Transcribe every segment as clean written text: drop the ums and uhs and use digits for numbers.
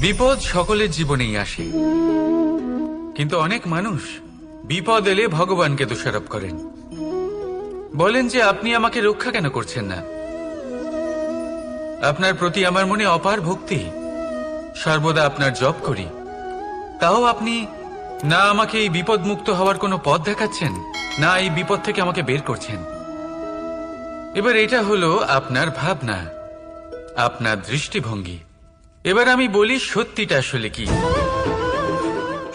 বিপদ সকলের জীবনেই আসে, কিন্তু অনেক মানুষ বিপদ এলে ভগবানকে দোষারোপ করেন। বলেন যে আপনি আমাকে রক্ষা কেন করছেন না? আপনার প্রতি আমার মনে অপার ভক্তি, সর্বদা আপনার জপ করি, তাও আপনি না আমাকে এই বিপদ মুক্ত হওয়ার কোনো পথ দেখাচ্ছেন, না এই বিপদ থেকে আমাকে বের করছেন। এবার এটা হলো আপনার ভাবনা, আপনার দৃষ্টিভঙ্গি। এবার আমি বলি সত্যিটা আসলে কি।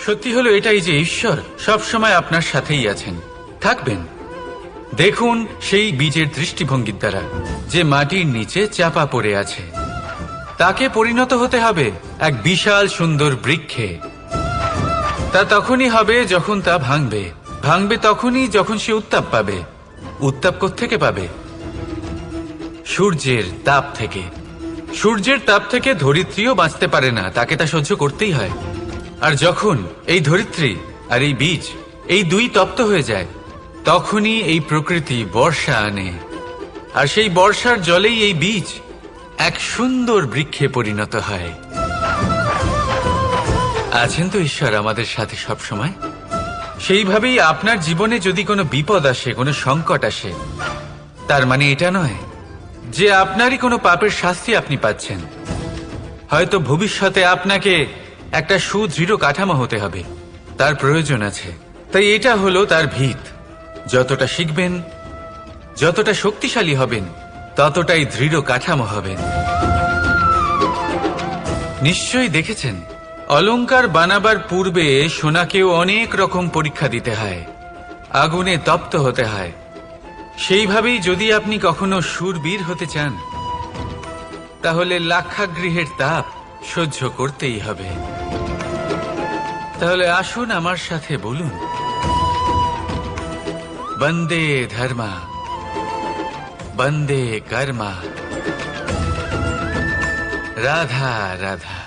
সত্যি হলো এটাই যে ঈশ্বর সবসময় আপনার সাথেই আছেন, থাকবেন। দেখুন সেই বীজের দৃষ্টিভঙ্গির দ্বারা যে মাটির নিচে চাপা পড়ে আছে, তাকে পরিণত হতে হবে এক বিশাল সুন্দর বৃক্ষে। তা তখনই হবে যখন তা ভাঙবে, ভাঙবে তখনই যখন সে উত্তাপ পাবে। উত্তাপ কোত্থেকে পাবে? সূর্যের তাপ থেকে। সূর্যের তাপ থেকে ধরিত্রীও বাঁচতে পারে না, তাকে তা সহ্য করতেই হয়। আর যখন এই ধরিত্রী আর এই বীজ এই দুই তপ্ত হয়ে যায়, তখনই এই প্রকৃতি বর্ষা আনে। আর সেই বর্ষার জলেই এই বীজ এক সুন্দর বৃক্ষে পরিণত হয়। আছেন তো ঈশ্বর আমাদের সাথে সব সময়। সেইভাবেই আপনার জীবনে যদি কোনো বিপদ আসে, কোনো সংকট আসে, তার মানে এটা নয় যে আপনারই কোনো পাপের শাস্তি আপনি পাচ্ছেন। হয়তো ভবিষ্যতে আপনাকে একটা সুদৃঢ় কাঠামো হতে হবে, তার প্রয়োজন আছে। তাই এটা হলো তার ভিত। যতটা শিখবেন, যতটা শক্তিশালী হবেন, ততটাই দৃঢ় কাঠামো হবেন। নিশ্চয়ই দেখেছেন, অলংকার বানাবার পূর্বে সোনাকেও অনেক রকম পরীক্ষা দিতে হয়, আগুনে তপ্ত হতে হয়। সেইভাবেই যদি আপনি কখনো শূরবীর হতে চান, তাহলে লাক্ষাগৃহের তাপ সহ্য করতেই হবে। তাহলে আসুন আমার সাথে বলুন, বন্দে ধর্মা, বন্দে কর্মা, রাধা রাধা।